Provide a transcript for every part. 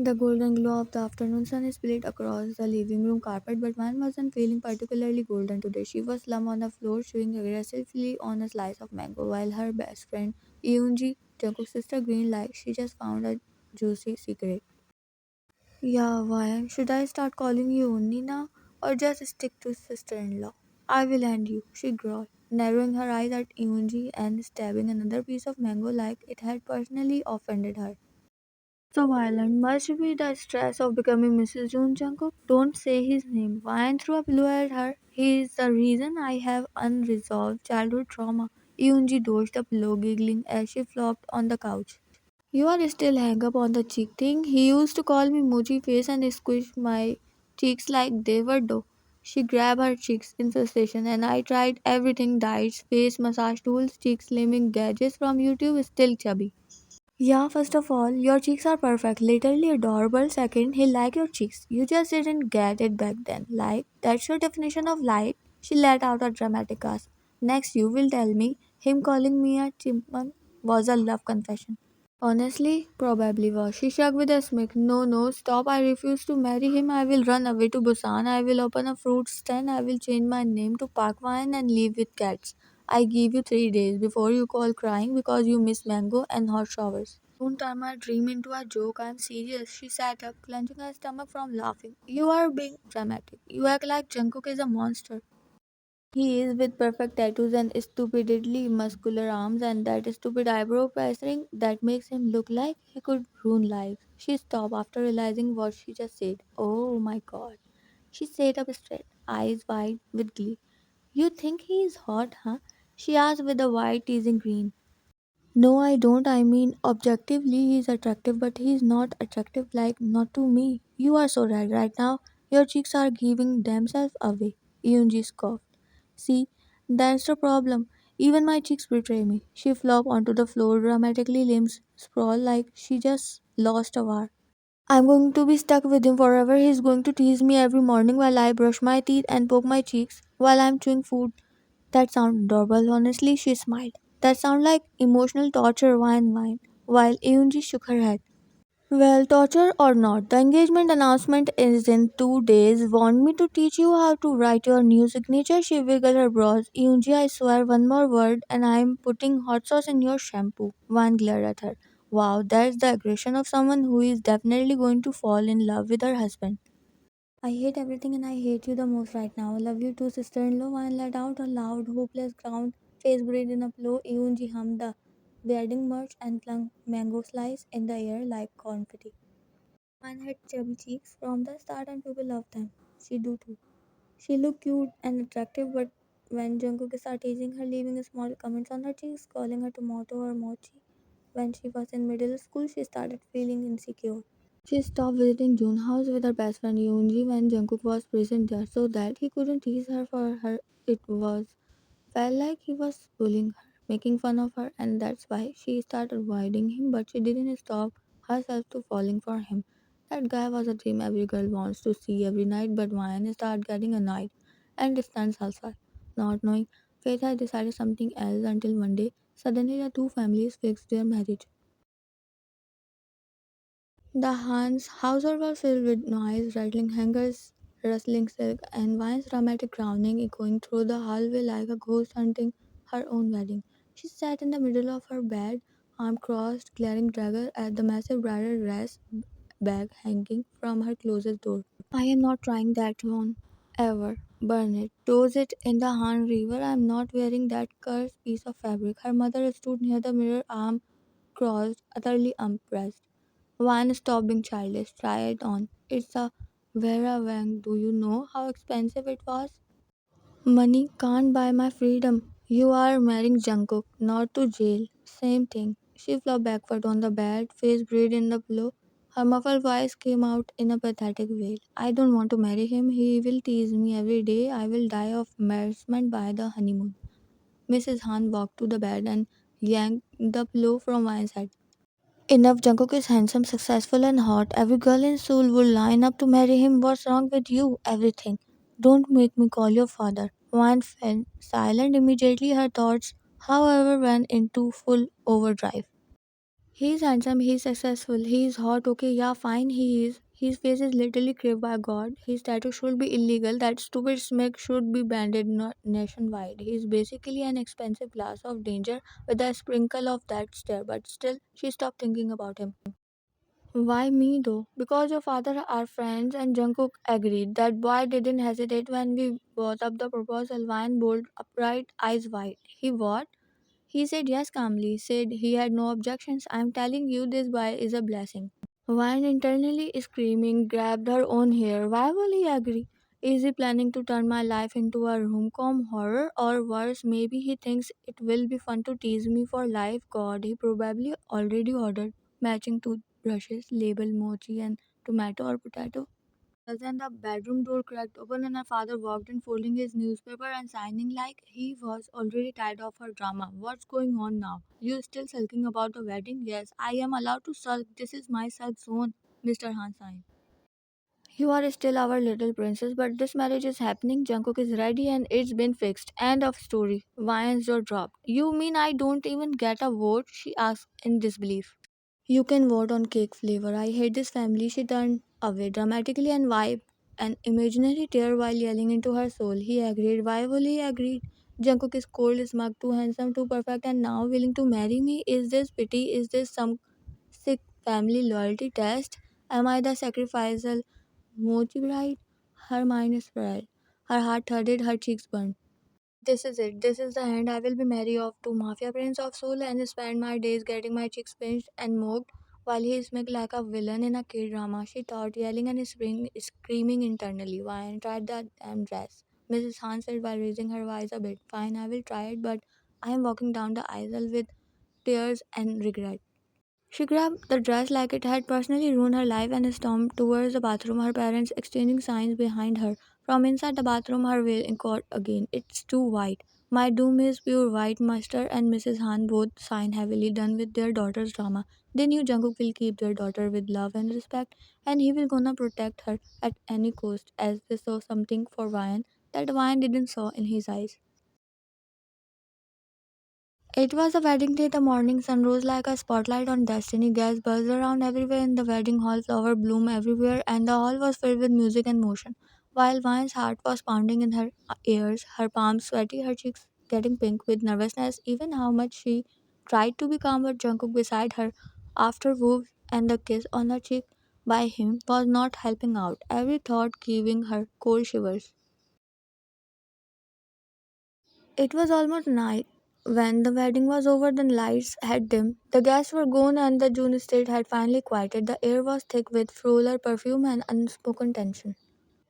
The golden glow of the afternoon sun split across the living room carpet, but one wasn't feeling particularly golden today. She was slumped on the floor, chewing aggressively on a slice of mango, while her best friend, Eunji, Jungkook's sister, grinned like she just found a juicy secret. Yeah, why? Should I start calling you Unni now, or just stick to sister-in-law? I will end you, she growled, narrowing her eyes at Eunji and stabbing another piece of mango like it had personally offended her. So violent must be the stress of becoming Mrs. June Jungkook. Don't say his name. Wine threw a pillow at her. He is the reason I have unresolved childhood trauma. Eunji dodged the pillow, giggling as she flopped on the couch. You are still hung up on the cheek thing. He used to call me Muji face and squish my cheeks like they were dough. She grabbed her cheeks in frustration, and I tried everything diets, face massage tools, cheek slimming gadgets from YouTube, still chubby. Yeah, first of all, your cheeks are perfect, literally adorable. Second, he liked your cheeks. You just didn't get it back then. Like, that's your definition of like. She let out a dramatic gasp. Next, you will tell me him calling me a chipmunk was a love confession. Honestly, probably was. She shook with a smirk. No, no, stop. I refuse to marry him. I will run away to Busan. I will open a fruit stand. I will change my name to Park Wine and live with cats. I give you 3 days before you call crying because you miss mango and hot showers. Don't turn my dream into a joke. I'm serious. She sat up, clenching her stomach from laughing. You are being dramatic. You act like Jungkook is a monster. He is with perfect tattoos and stupidly muscular arms and that stupid eyebrow piercing that makes him look like he could ruin lives. She stopped after realizing what she just said. Oh my god. She sat up straight, eyes wide with glee. You think he is hot, huh? She asked with a wide teasing grin. No, I don't. I mean, objectively, he's attractive, but he's not attractive like not to me. You are so red right now. Your cheeks are giving themselves away. Yoonji scoffed. See, that's the problem. Even my cheeks betray me. She flopped onto the floor, dramatically limbs sprawl like she just lost a war. I'm going to be stuck with him forever. He's going to tease me every morning while I brush my teeth and poke my cheeks while I'm chewing food. That sounds adorable. Honestly, she smiled. That sounds like emotional torture, wine, while Eunji shook her head. Well, torture or not, the engagement announcement is in 2 days. Want me to teach you how to write your new signature? She wiggled her brows. Eunji, I swear one more word and I'm putting hot sauce in your shampoo. Van glared at her. Wow, that's the aggression of someone who is definitely going to fall in love with her husband. I hate everything and I hate you the most right now. Love you too, sister-in-law. And let out a loud, hopeless ground. Face buried in a pillow. Eunji hummed the wedding march and flung mango slice in the air like confetti. Mine had chubby cheeks from the start and people loved them. She do too. She looked cute and attractive, but when Jungkook started teasing her, leaving small comments on her cheeks, calling her tomato or mochi, when she was in middle school, she started feeling insecure. She stopped visiting June's house with her best friend Yoonji when Jungkook was present there so that he couldn't tease her for her. It was felt like he was bullying her, making fun of her, and that's why she started avoiding him, but she didn't stop herself to falling for him. That guy was a dream every girl wants to see every night, but Ryan started getting annoyed and distant elsewhere. Not knowing, Faith had decided something else until one day, suddenly the two families fixed their marriage. The Hans household was filled with noise, rattling hangers, rustling silk, and Vine's dramatic grounding echoing through the hallway like a ghost hunting her own wedding. She sat in the middle of her bed, arm crossed, glaring dagger at the massive bridal dress bag hanging from her closet door. I am not trying that on ever. Burn it. Toss it in the Han River. I am not wearing that cursed piece of fabric. Her mother stood near the mirror, arm crossed, utterly impressed. Wine, stop being childish. Try it on. It's a Vera Wang. Do you know how expensive it was? Money can't buy my freedom. You are marrying Jungkook, not to jail. Same thing. She flopped backward on the bed, face buried in the pillow. Her muffled voice came out in a pathetic wail. I don't want to marry him. He will tease me every day. I will die of embarrassment by the honeymoon. Mrs. Han walked to the bed and yanked the pillow from Wine's head. Enough, Jungkook is handsome, successful, and hot. Every girl in Seoul would line up to marry him. What's wrong with you? Everything. Don't make me call your father. Wan fell silent immediately. Her thoughts, however, went into full overdrive. He's handsome, he's successful, he's hot, okay, yeah, fine, he is. His face is literally craved by God. His tattoo should be illegal. That stupid smirk should be banned nationwide. He's basically an expensive glass of danger with a sprinkle of that stare, but still, she stopped thinking about him. Why me though? Because your father are friends and Jungkook agreed. That boy didn't hesitate when we brought up the proposal. Wine bold, upright, eyes wide. He what? He said yes calmly, said he had no objections. I'm telling you, this boy is a blessing. Vine internally screaming, grabbed her own hair. Why will he agree? Is he planning to turn my life into a rom-com horror? Or worse, maybe he thinks it will be fun to tease me for life. God, he probably already ordered matching toothbrushes, label mochi and tomato or potato. Then the bedroom door cracked open and her father walked in folding his newspaper and signing like he was already tired of her drama. What's going on now? You still sulking about the wedding? Yes, I am allowed to sulk. This is my sulk zone, Mr. Hansain. You are still our little princess, but this marriage is happening. Jungkook is ready and it's been fixed. End of story. Vian's jaw dropped. You mean I don't even get a vote? She asked in disbelief. You can vote on cake flavor. I hate this family. She turned away dramatically and wiped an imaginary tear while yelling into her soul. He agreed. Why will he agreed? Jungkook is cold, smug, too handsome, too perfect, and now willing to marry me. Is this pity? Is this some sick family loyalty test? Am I the sacrificial mochi bride? Her mind is fried. Her heart thudded, her cheeks burned. This is it. This is the end. I will be married off to Mafia Prince of Soul and spend my days getting my cheeks pinched and mocked while he smirked like a villain in a K-drama. She thought, yelling and screaming internally. Why and tried that damn dress. Mrs. Han said while raising her eyes a bit. Fine, I will try it, but I am walking down the aisle with tears and regret. She grabbed the dress like it had personally ruined her life and stormed towards the bathroom, her parents exchanging signs behind her. From inside the bathroom, her veil caught again. It's too white. My doom is pure white. Master and Mrs. Han both sign heavily, done with their daughter's drama. They knew Jungkook will keep their daughter with love and respect, and he will gonna protect her at any cost, as they saw something for Ryan that Ryan didn't saw in his eyes. It was a wedding day. The morning sun rose like a spotlight on destiny. Gas buzzed around everywhere in the wedding hall. Flower bloomed everywhere, and the hall was filled with music and motion. While Vine's heart was pounding in her ears, her palms sweaty, her cheeks getting pink with nervousness. Even how much she tried to be calm, but Jungkook beside her, after woof and the kiss on her cheek by him, was not helping out. Every thought giving her cold shivers. It was almost night. When the wedding was over, the lights had dimmed. The guests were gone, and the June state had finally quieted. The air was thick with floral perfume and unspoken tension.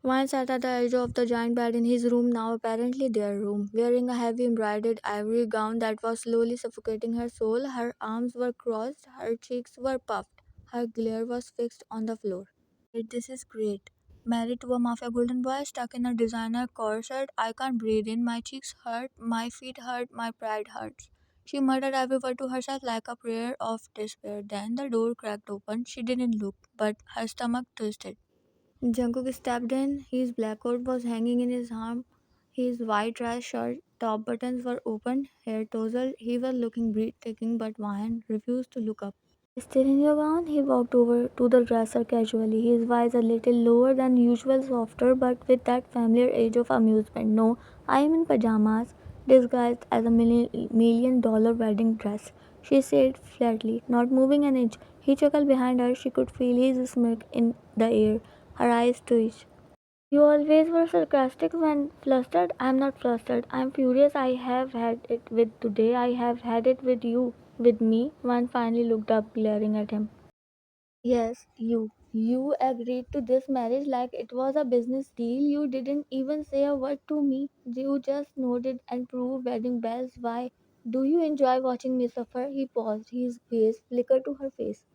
Vine sat at the edge of the giant bed in his room, now apparently their room, wearing a heavy embroidered ivory gown that was slowly suffocating her soul. Her arms were crossed, her cheeks were puffed, her glare was fixed on the floor. This is great. Married to a mafia golden boy stuck in a designer corset. I can't breathe in. My cheeks hurt, my feet hurt, my pride hurts. She muttered every word to herself like a prayer of despair. Then the door cracked open. She didn't look, but her stomach twisted. Jungkook stepped in. His black coat was hanging in his arm. His white dress shirt top buttons were open, hair tousled. He was looking breathtaking, but Ryan refused to look up. Still in your gown, he walked over to the dresser casually, his voice a little lower than usual, softer, but with that familiar edge of amusement. No, I am in pajamas, disguised as a $1 million wedding dress, she said flatly, not moving an inch. He chuckled behind her. She could feel his smirk in the air. Her eyes twitched. You always were sarcastic when flustered. I am not flustered. I am furious. I have had it with today. I have had it with you. With me? One finally looked up, glaring at him. Yes, you. You agreed to this marriage like it was a business deal. You didn't even say a word to me. You just nodded and proved wedding bells. Why? Do you enjoy watching me suffer? He paused, his gaze flickered to her face.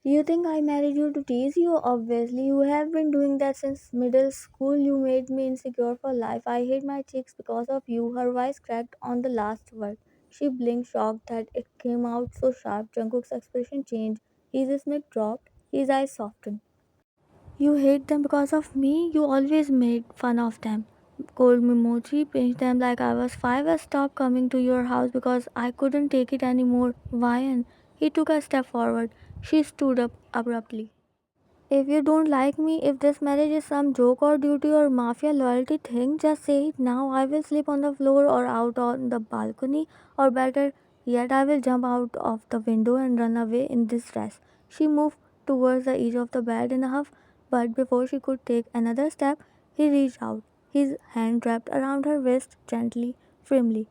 You think I married you to tease you? Obviously, you have been doing that since middle school. You made me insecure for life. I hate my cheeks because of you. Her voice cracked on the last word. She blinked, shocked that it came out so sharp. Jungkook's expression changed. His smirk dropped. His eyes softened. You hate them because of me? You always made fun of them. Called me mochi, pinched them like I was five. I stopped coming to your house because I couldn't take it anymore. Why? He took a step forward. She stood up abruptly. If you don't like me, if this marriage is some joke or duty or mafia loyalty thing, just say it now. I will sleep on the floor or out on the balcony, or better yet, I will jump out of the window and run away in this dress. She moved towards the edge of the bed in a huff, but before she could take another step, he reached out, his hand wrapped around her waist gently, firmly.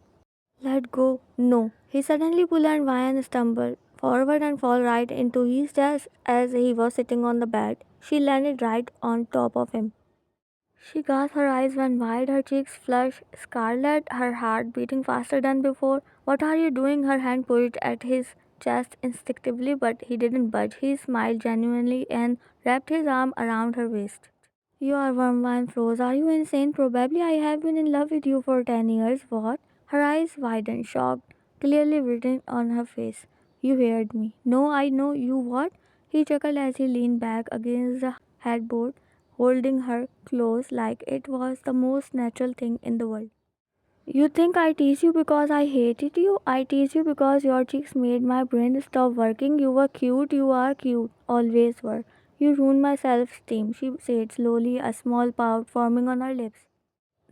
Let go. No. He suddenly pulled and Ryan stumbled forward and fell right into his chest as he was sitting on the bed. She landed right on top of him. She gasped, her eyes went wide, her cheeks flushed scarlet, her heart beating faster than before. What are you doing? Her hand pulled at his chest instinctively, but he didn't budge. He smiled genuinely and wrapped his arm around her waist. You are warm wine froze. Are you insane? Probably I have been in love with you for 10 years. What? Her eyes widened, shocked, clearly written on her face. You heard me. No, I know you what? He chuckled as he leaned back against the headboard, holding her close like it was the most natural thing in the world. You think I tease you because I hated you? I tease you because your cheeks made my brain stop working. You were cute, you are cute, always were. You ruined my self esteem, she said slowly, a small pout forming on her lips.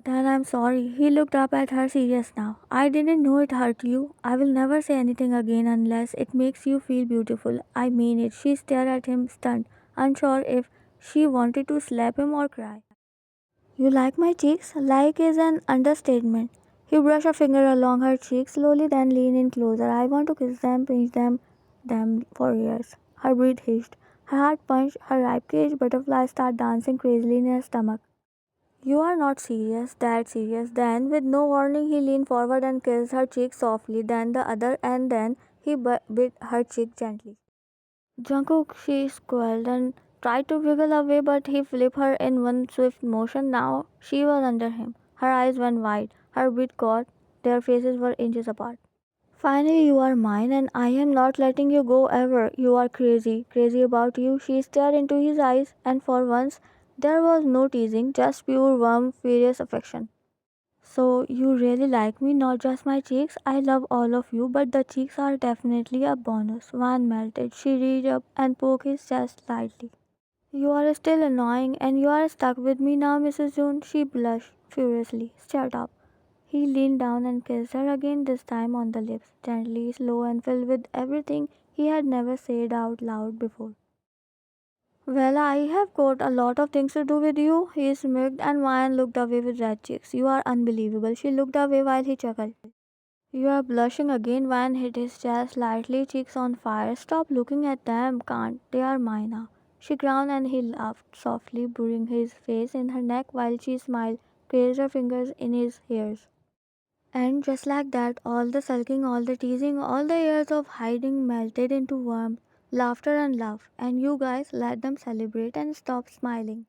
Then I'm sorry. He looked up at her serious now. I didn't know it hurt you. I will never say anything again unless it makes you feel beautiful. I mean it. She stared at him, stunned, unsure if she wanted to slap him or cry. You like my cheeks? Like is an understatement. He brushed a finger along her cheeks slowly, then leaned in closer. I want to kiss them, pinch them for years. Her breath hitched. Her heart punched, her ribcage butterflies started dancing crazily in her stomach. You are not serious, that serious. Then, with no warning, he leaned forward and kissed her cheek softly, then the other, and then he bit her cheek gently. Jungkook, she squealed and tried to wriggle away, but he flipped her in one swift motion. Now she was under him. Her eyes went wide, her breath caught, their faces were inches apart. Finally, you are mine, and I am not letting you go ever. You are crazy, crazy about you. She stared into his eyes, and for once, there was no teasing, just pure, warm, furious affection. So, you really like me, not just my cheeks? I love all of you, but the cheeks are definitely a bonus. One melted. She reached up and poked his chest lightly. You are still annoying, and you are stuck with me now, Mrs. June. She blushed furiously. Shut up. He leaned down and kissed her again, this time on the lips, gently, slow, and filled with everything he had never said out loud before. Well, I have got a lot of things to do with you, he smirked, and Ryan looked away with red cheeks. You are unbelievable. She looked away while he chuckled. You are blushing again. Ryan hit his chest lightly, cheeks on fire. Stop looking at them, can't. They are mine now. She groaned and he laughed softly, burying his face in her neck while she smiled, placed her fingers in his ears. And just like that, all the sulking, all the teasing, all the years of hiding melted into warmth, laughter, and love. And you guys let them celebrate and stop smiling.